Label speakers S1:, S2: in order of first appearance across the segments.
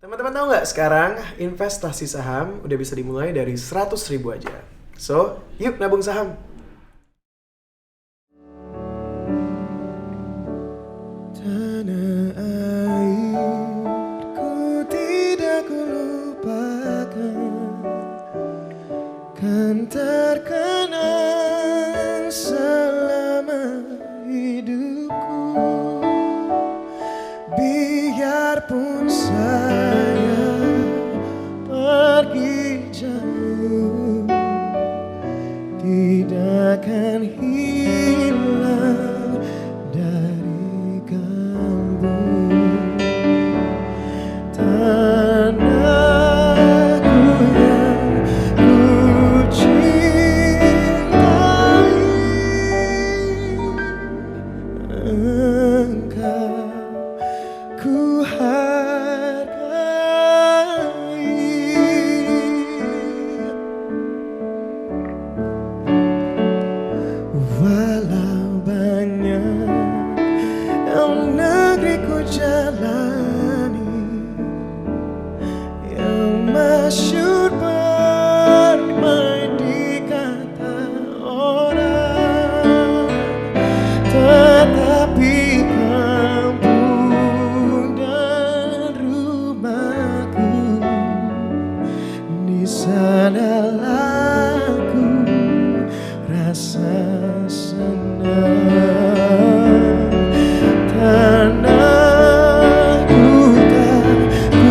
S1: Teman-teman tahu nggak sekarang investasi saham udah bisa dimulai dari 100.000 aja. So, yuk nabung saham. Tanah airku tidak kulupakan, kan terkenang selama hidupku. Biarpun saya pergi jauh, tidak akan hilang dari kalbu. Tanahku yang ku cintai, engkau ku hargai. Walau banyak yang negeri ku jalani, yang masyhur bermain di kata orang, tetapi kampung dan rumahku, di sanalah ku rasa senang. Tanahku tak ku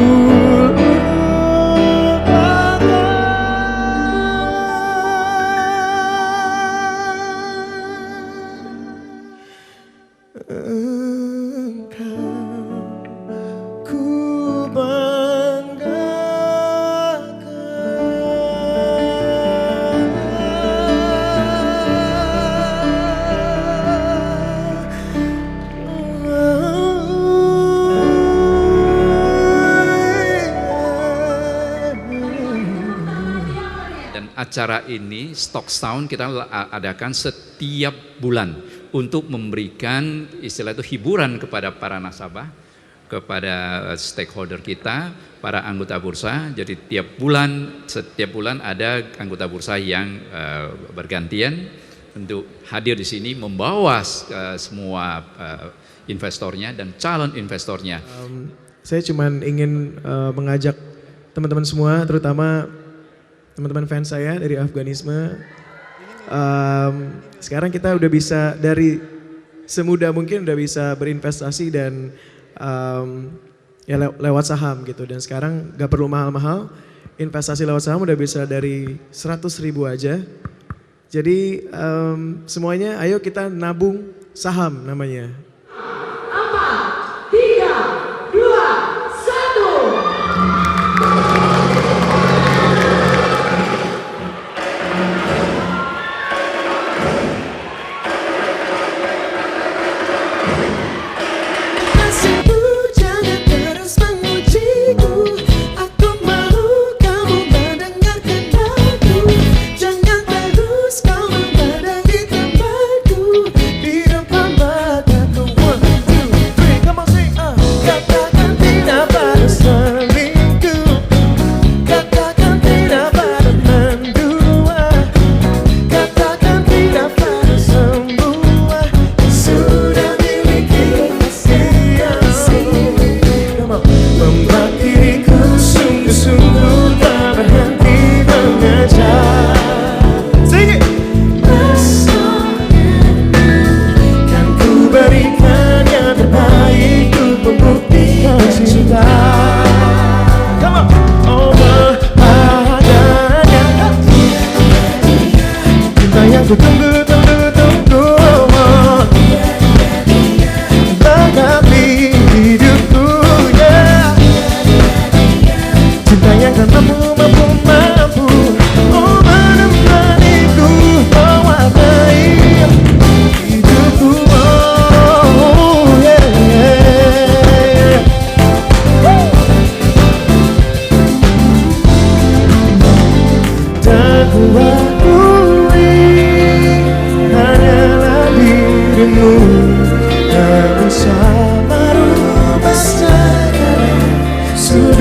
S1: lupakan. Engkau ku
S2: Dan acara ini Stock Sound kita adakan setiap bulan untuk memberikan istilah itu hiburan kepada para nasabah, kepada stakeholder kita, para anggota bursa. Jadi setiap bulan ada anggota bursa yang bergantian untuk hadir di sini membawa semua investornya dan calon investornya.
S1: Saya cuma ingin mengajak teman-teman semua, terutama teman-teman fans saya dari Afganisme. Sekarang kita udah bisa dari semudah mungkin udah bisa berinvestasi dan ya lewat saham gitu. Dan sekarang gak perlu mahal-mahal, investasi lewat saham udah bisa dari 100.000 aja. Jadi semuanya ayo kita nabung saham namanya.
S3: 4, 3, 2, 1.
S4: Kasihmu jangan terus mengujiku, aku mau kamu mendengarkan aku. Jangan terus kau membadangi temanku, di depan mataku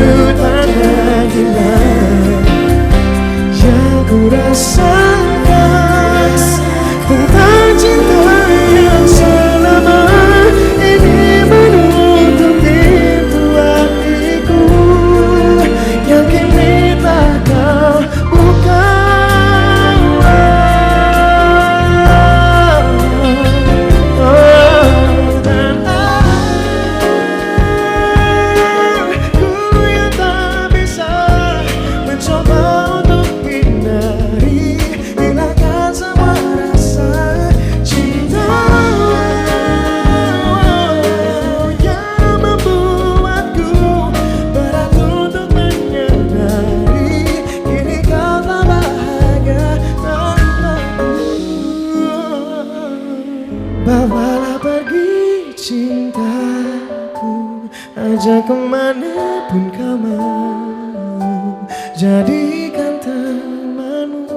S4: sudut pandang hilang yang ku rasakan tentang cinta yang selama ini menutup pintu hatiku yang kini tak kau buka. Dan aku yang tak bisa mencoba untuk hindari, hilangkan semua rasa cinta yang membuatku berat untuk menyadari kini kau tak bahagia tanpaku. Bawalah pergi cintaku, ajak kemanapun kau mau, jadikan temanmu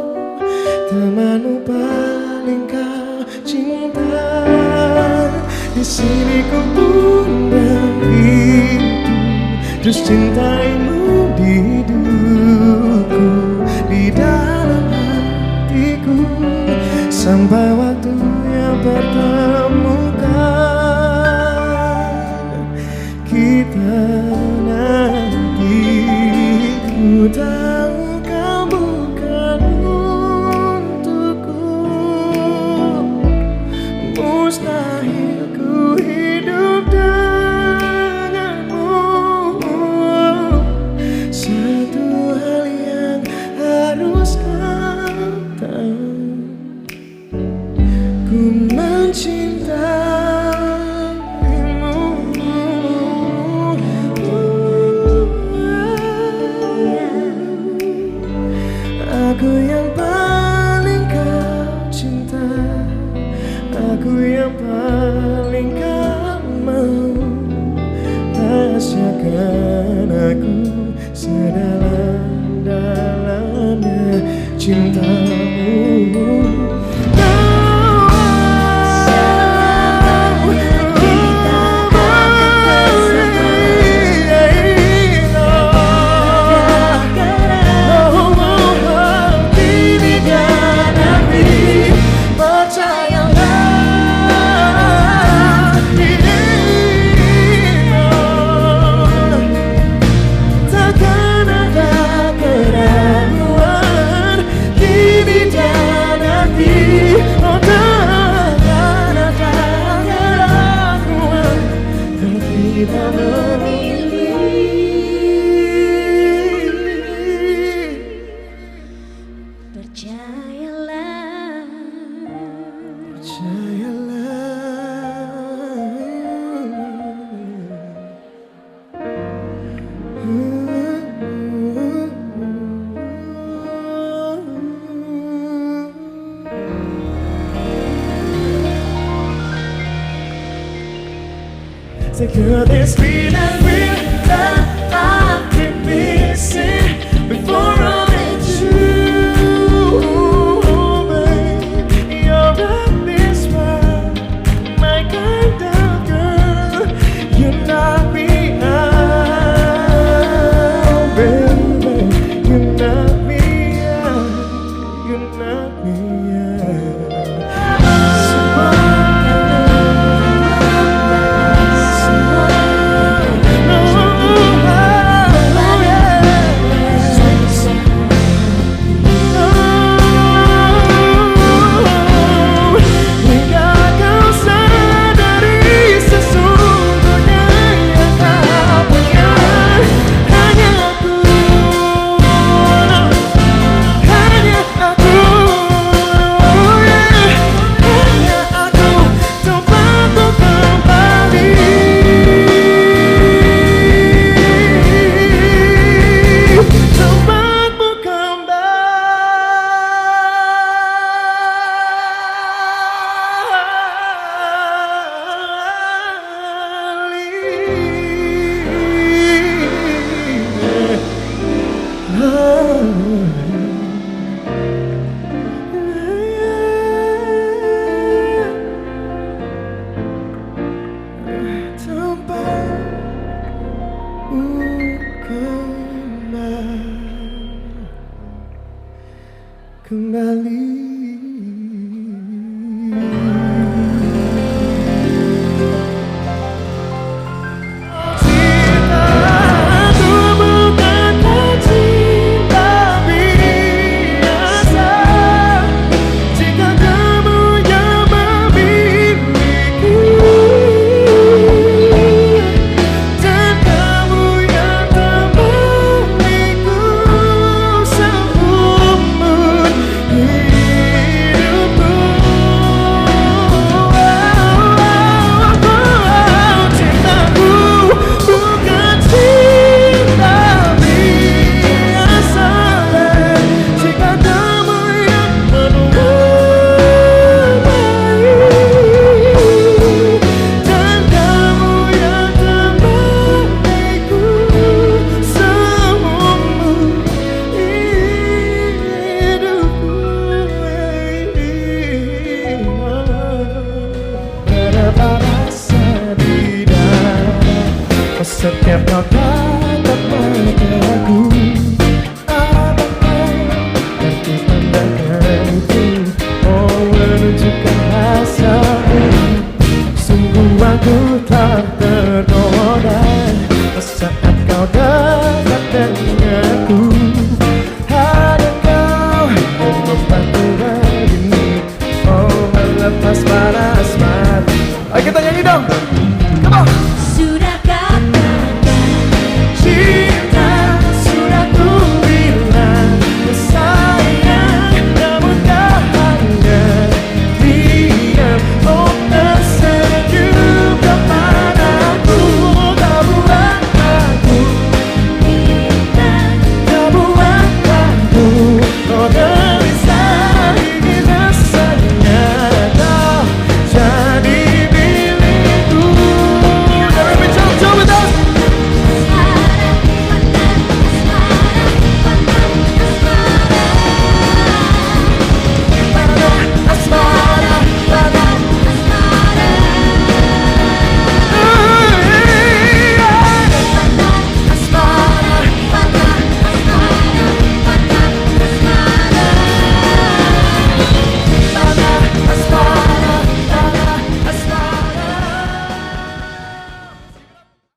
S4: paling kau cinta. Di sini ku pun berhidup, terus cintaimu di hidupku, di dalam hatiku, sampai waktunya pertemukan kita nanti. Ku tahu kau bukan untukku, mustahil ku hidup denganmu. Satu hal yang harus kau tahu, ku mencintaimu. Aku yang paling kau cinta, aku yang paling kau mau, rahasiakan aku sedalam-dalamnya cintamu. So could this be that real that I've been missing before I met you, babe? You're at this one, my kind of girl. You knock me out, baby. You knock me out, you knock me out. kembali.